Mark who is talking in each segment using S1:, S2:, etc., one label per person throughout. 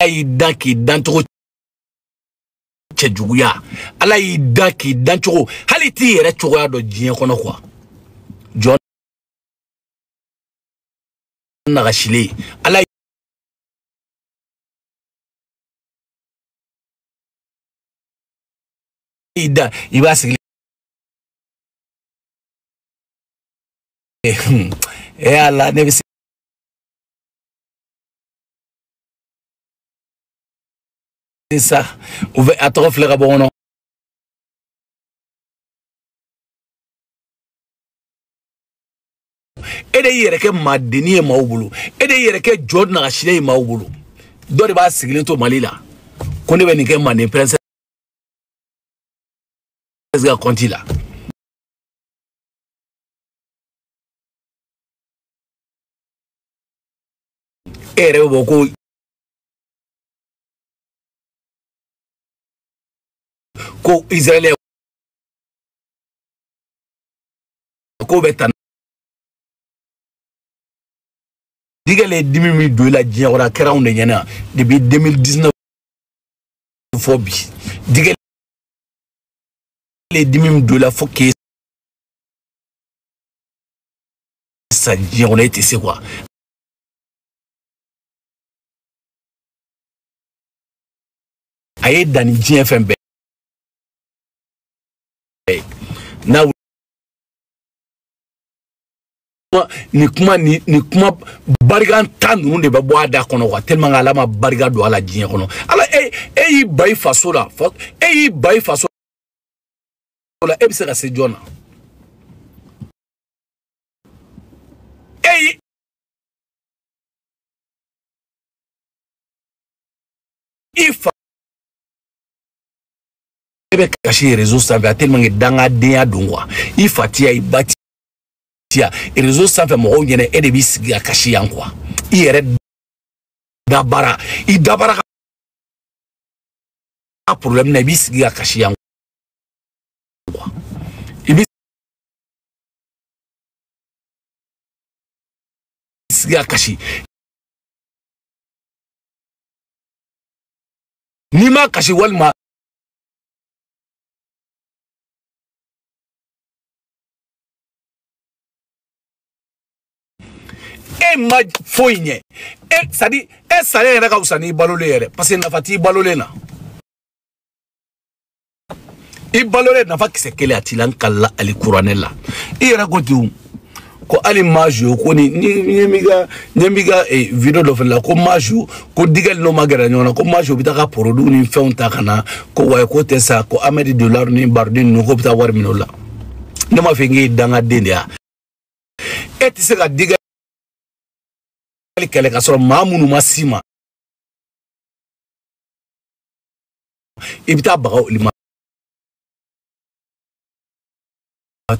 S1: y'i dan k'i dancogo cɛjuguya ala y'i dan k'i dancogo hali t'i yɛrɛ cogoya dɔ diɲɛ kɔnɔ quoi jɔn nagasilen ala y'i dan i b'a sigi ala ne bɛ se ça a tɔgɔ filɛ ka bɔ kɔnɔ e de y'i yɛrɛ kɛ maadenni ye maaw bolo e de y'i yɛrɛ kɛ jɔ nagasilen ye maaw bolo dɔ de b'a sigilen to Mali la ko ne bɛ nin kɛ Manden princesse ka compte la e yɛrɛ bɛ bɔ ko Israël ko bɛ tan digale dimi mi do la diɲɛ wara kɛra anw de ɲɛna depuis 2019 fo bi digale dimi mi do la fo ke sa diɲɛ wara tɛ se quoi a ye danni diɲɛ fɛn bɛɛ na ni kuma barika tan ninnu de bɛ bɔ a da kɔnɔ quoi tellement que ala ma barika don a la diɲɛ kɔnɔ ala e y'i ba i faso la e y'i ba i faso la e bɛ se ka se jɔn na i fa e bɛ kasi réseau sanfɛ tellement que dangadenya don quoi i fa tiya i ba tiya réseau sanfɛ mɔgɔw ɲɛna e de b'i sigi ka kasi yan quoi i yɛrɛ dabara ka problème na i b'i sigi ka kasi yan quoi i b'i sigi ka kasi n'i ma kasi walima ma foyi ɲɛ c'est à dire e salen yɛrɛ ka wusa n'i balolen yɛrɛ parce que nafa t'i balolen na i balolen nafa kisɛ kelen a t'i la n kalila ali kuranɛ la i yɛrɛ ko ten ko ali majo ko ni ɲɛ ka video dɔ fɛnɛ la ko majo ko digɛli n'o ma gɛrɛ ɲɔgɔn na ko majo bɛ taa ka produit ni fɛnw ta ka na ko wayi ko tɛ sa ko Amedi Dollar ni Bardin ninnu ko bɛ taa wari minɛ o la ne ma fɛ n k'e dangaden de ya e tɛ se ka digɛli kɛlɛ ka sɔrɔ maa minnu ma si ma i bɛ taa baga olu ma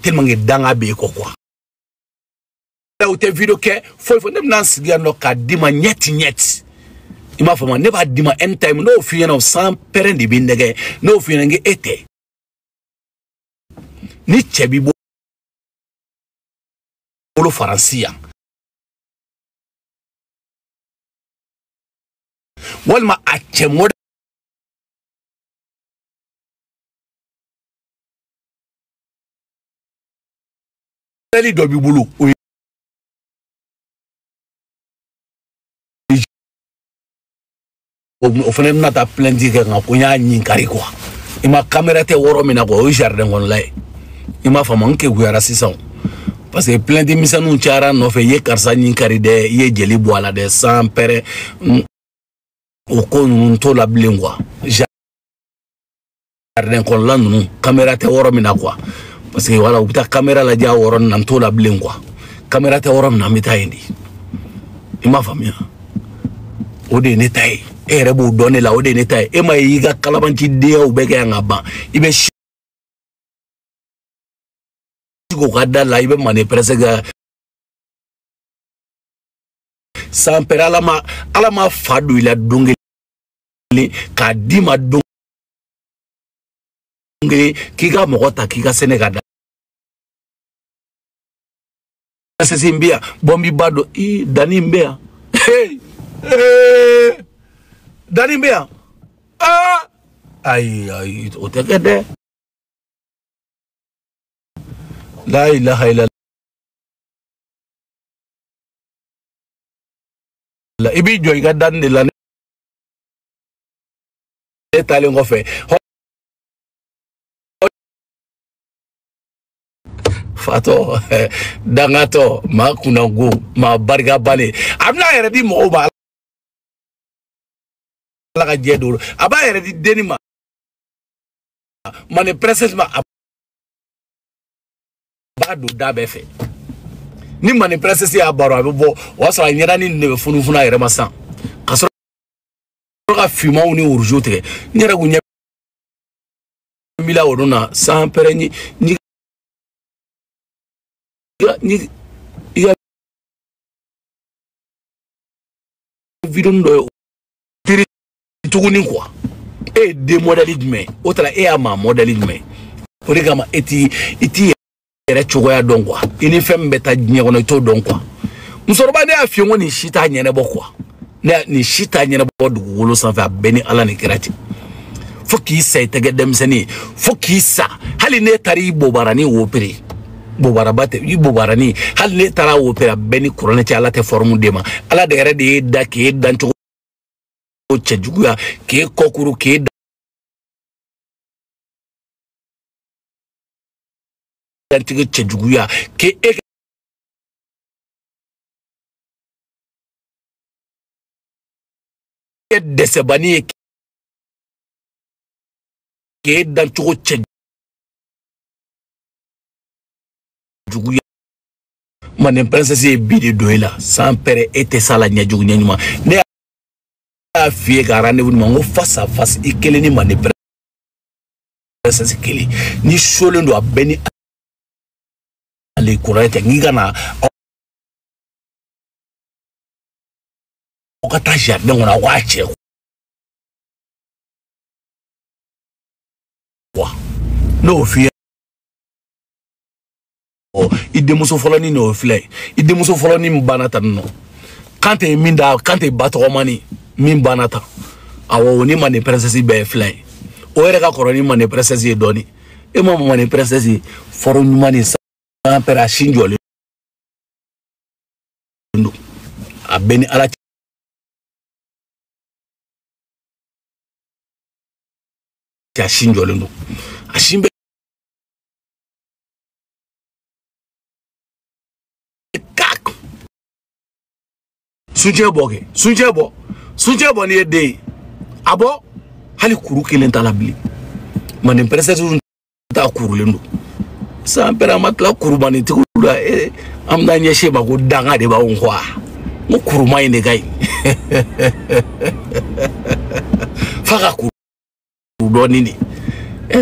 S1: tellement que danga bɛ yen kɔ quoi o tɛ video kɛ foyi ne bɛna n sigi yan nɔ k'a d'i ma ɲɛti i m'a faamu ne b'a d'i ma anytime n'o f'i ɲɛna sans pɛrɛn de b'i nɛgɛ n'o f'i ɲɛna n e tɛ ni cɛ b'i bolo Faransi yan walima a cɛ modèle dɔ b'i bolo o fana bɛna taa plainte kɛ nka ko n y'a ɲinkari quoi i ma caméra tɛ wɔɔrɔ min na quoi o ye jardin kɔnɔla ye i m'a faamu n kekuyara sisan parce que plainte misɛnninw cayara nɔfɛ i ye karisa ɲinkari dɛ i ye jeli bɔ a la dɛ sans pɛrɛ o ko ninnu t'o la bilen quoi jardin kɔnɔla ninnu caméra tɛ wɔɔrɔ min na quoi parce que voilà u bɛ taa caméra lajɛ a wɔɔrɔ nin na n t'o la bilen quoi caméra tɛ wɔɔrɔ min na n bɛ taa yen de i m'a faamuya o de ye ne ta ye e yɛrɛ b'o dɔn ne la o de ye ne ta ye e ma ye i ka kalabancidenya bɛɛ kɛ yan ka ban i bɛ k'o ka da la i bɛ Manden presque ka sans pɛrɛ ala ma fa don i la don kelen k'a d'i ma don kelen k'i ka mɔgɔ ta k'i ka sɛnɛ ka da sese n bɛ yan bɔn n b'i ba dɔn i danni n bɛ yan Dani be yan. Ah! Ayi, o tɛ kɛ dɛ. La ilaha illallah. I b'i jɔ i ka dani de la ne taalen kɔfɛ. Fato dangato ma kunango ma barika bale amna yɛrɛ di mɔgɔw ba ala ka jɛ do a b'a yɛrɛ di deni ma mane princess ma a b'a do da bɛɛ fɛ ni mane princess y'a baro a bɛ bɔ o y'a sɔrɔ a ɲɛda ni ne bɛ funufunu a yɛrɛ ma san ka sɔrɔ ka fimaw ni urujo tigɛ n yɛrɛ kun ɲɛ mila o don na san pɛrɛ ni vidéo do tiri tuguni quoi e de modèle jumɛn o tara e y'a ma modèle jumɛn o de kama iti yɛrɛ cogoya dɔn quoi i ni fɛn min bɛ taa diɲɛ kɔnɔ i t'o dɔn quoi musokɔrɔba ne y'a f'i ye ko nin si t'a ɲɛnabɔ quoi nin si t'a ɲɛnabɔ dugukolo sanfɛ a bɛɛ ni ala ni kira cɛ fo k'i sa i tɛgɛ denmisɛnnin fo k'i sa hali ne taara i bobarani opéré bobaraba tɛ i bobarani hali ne taara opéré a bɛɛ ni kuranɛ cɛ ala tɛ forme de ma ala de yɛrɛ de ye da k'e dan cogo cɛjuguya k'e kɔkuru k'e dantigɛ cɛjuguya k'e dɛsɛbani ye k'e dan cogo cɛjuguya mane princesse ye bi de do e la sans pere e tɛ sa la ɲɛjugu ɲɛɲuman ne y'a f'i ye ka rendez-vous ma ko face à face i kelen ni mane princesse kelen ni solen do a bɛɛ ni ale kuranɛ tɛ n'i ka na aw ka taa jardin kɔnɔ aw k'a cɛ quoi n'o f'i ye i denmuso fɔlɔ ni n'o filɛ i denmuso fɔlɔ ni min banna tan nɔ kan tɛ min da kan tɛ ba tɔgɔmani min banna tan awɔ ni mane princesse bɛɛ filɛ ye o yɛrɛ ka kɔrɔ ni mane princesse ye dɔɔni e ma mane princesse fɔrɔ ɲuman ni san pɛrɛ a sin jɔlen don a bɛɛ ni ala cɛ a sin jɔlen don a sin bɛ sunjɛ bɔ ni ye den ye a bɔ hali kuru kelen t'a la bilen mane princesse t'a kurulen don san pɛrɛ a ma tila kurubani tigiw la an bɛna ɲɛsin ma ko danga de b'anw kɔ n ko kuruma in de ka ɲi f'a ka kuru dɔɔnin de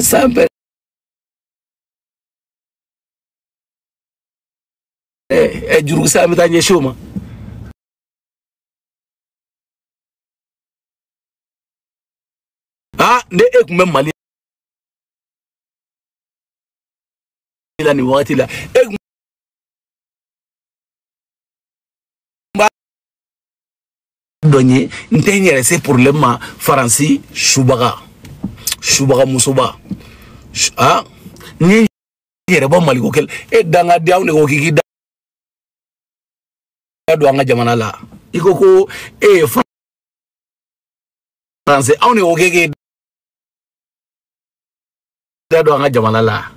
S1: san pɛrɛ jurukisɛ an bɛ taa ɲɛsin o ma ne e kun bɛ Mali la nin wagati la e kun b'a dɔn ye n tɛ n yɛrɛ se problème ma Faransi subaga musoba n ye yɛrɛ bɔ Mali ko kɛlɛ e dangaden anw de ko k'i da don an ka jamana la i ko e ye Faransi anw de ko k'e da don an ka jamana la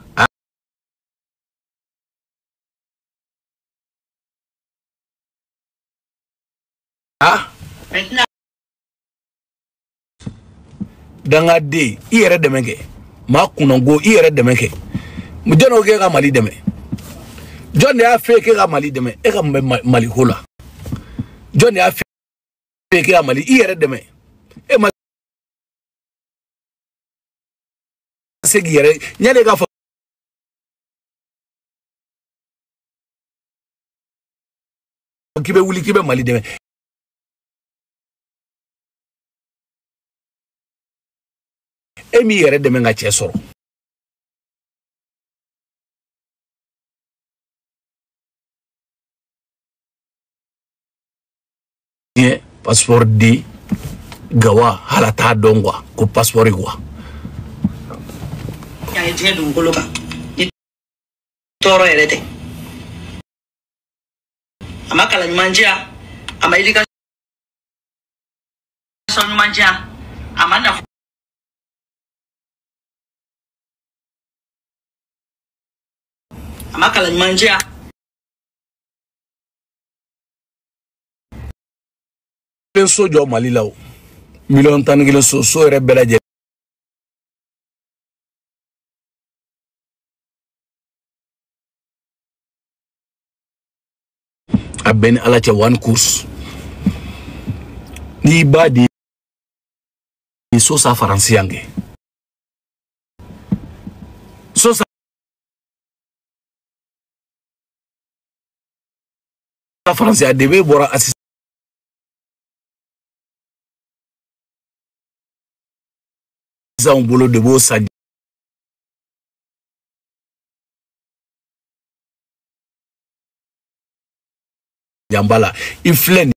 S1: dangaden i yɛrɛ dɛmɛ kɛ maa kunango i yɛrɛ dɛmɛ kɛ jɔn y'o k'e ka Mali dɛmɛ jɔn de y'a f'e k'e ka Mali dɛmɛ e ka Mali ko la jɔn de y'a f'e k'e ka Mali i yɛrɛ dɛmɛ e ma se k'i yɛrɛ ɲani k'a fɔ k'i bɛ wuli k'i bɛ Mali dɛmɛ e m'i yɛrɛ dɛmɛ ka cɛ sɔrɔ passeport di gawa halata dongwa ko passeport quoi
S2: ya je dum goloka ni toro erete amakala manjia amailika son manjia amana amakala manjia
S1: so jo Mali la million tan kilo so re belaje a ben ala ca one course ni ba di so sa faransiyange so sa faransiya debe bora assistant un boulot de beau ça jambala il flène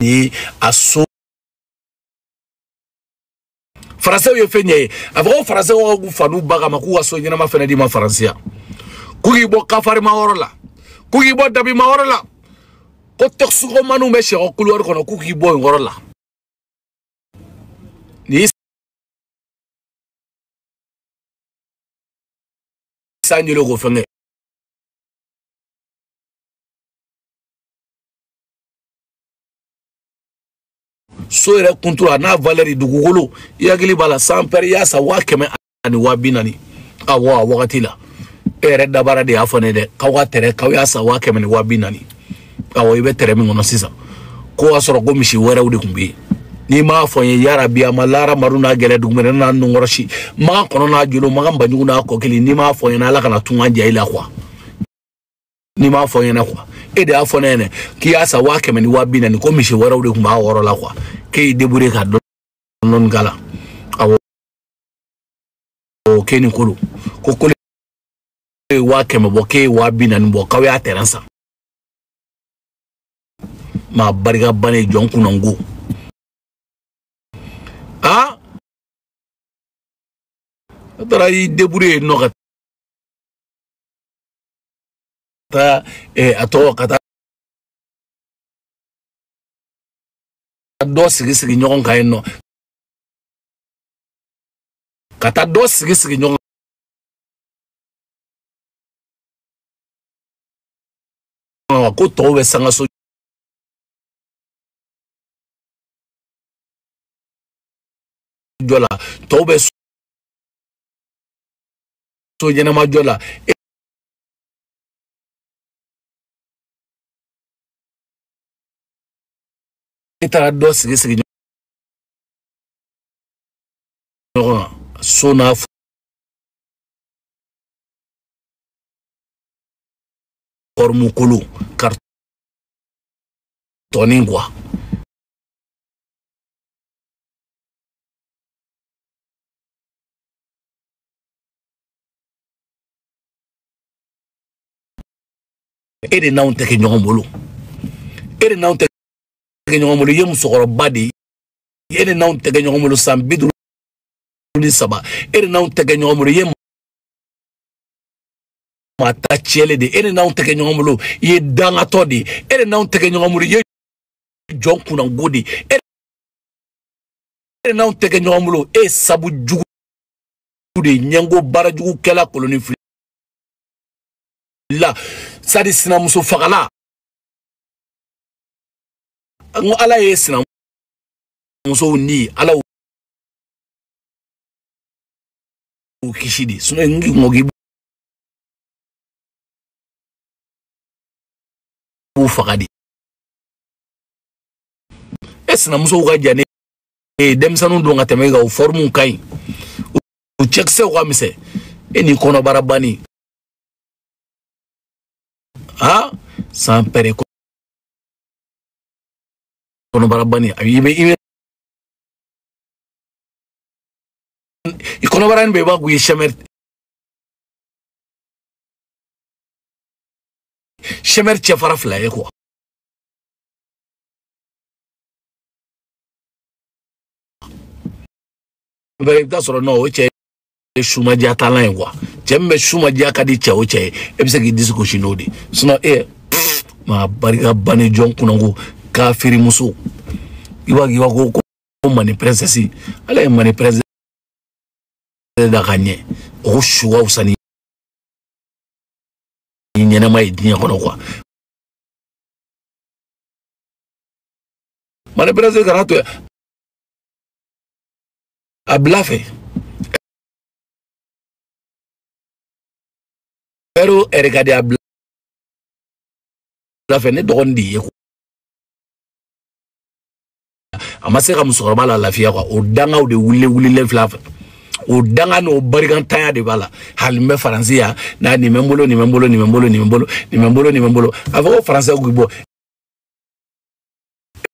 S1: ni asso français yo fenye avant français wo fanu baga maku asso nyina ma fena di ma français kugi bo kafari ma worola kugi bo dabi ma worola ko toxugo manu me sheko kulwar kono kugi bo ngorola ni sanjelo go fenge so ere kuntura na valeri dugugolo yagili bala sampere ya sa wakeme ani wabinani awa wakati la ere dabara de afone de kawa tere kawa sa wakeme ni wabinani awo ibe tere mi ngono sisa ko asoro go mishi wera udi kumbi ni ma fonye yara biya malara maruna gele dugumene na ngoroshi ma kono na julo ma gamba nyuna ko kili ni ma fonye na la kana tunga jaila kwa ni ma fonye na kwa ede afone ne ki asa wakeme ni wabinani ko mishi wera udi kumba woro la kwa ke debure ka non gala awo o keni kulu ko kole wakeme boke wabinani bo kawe ateransa ma bariga bane jonku nangu ah tara yi debure no ka ta ato kata do sigi nyon ka no kata do sigi nyon ko to we sanga so jola to be so jena ma jola etara do sigi nyon so na formu kulu kartoningwa ede na unte ke nyomolo ede na unte ke nyomolo yemu sokoro badi ede na unte ke nyomolo sambidu ni saba ede na unte ke nyomolo yemu mata chele de ede na unte ke nyomolo ye danga todi ede na unte ke nyomolo ye jonku na ngodi ede na unte ke nyomolo sabu jugu de nyango bara jugu kela koloni la sadi sina muso fagala ngo ala ye sina muso ni ala o kishidi suno ngi ngogi bu fagadi esina muso ga jane demsanu do ngata mega o formu kai o checkse o mise eni kono barabani ah sans pere kono barabani ibe ikono baran be ba gu shemer chemer chefara fla ye quoi ben da soro no o che shuma dia talent quoi jembe shuma dia kadi che o che e bi se ki disco shinodi sino ma bariga bani jon kunango kafiri muso iwagi wago ko mani princesse ala mani princesse da gagné o shuwa usani nyene mai dinya kono quoi mani princesse karato a blafé pero regardez a blafé ne dondi amaseka musokoroba la lafiya kwa odanga o de wule le flaf odanga no barigantanya de bala halime français ya na ni membolo avo français ko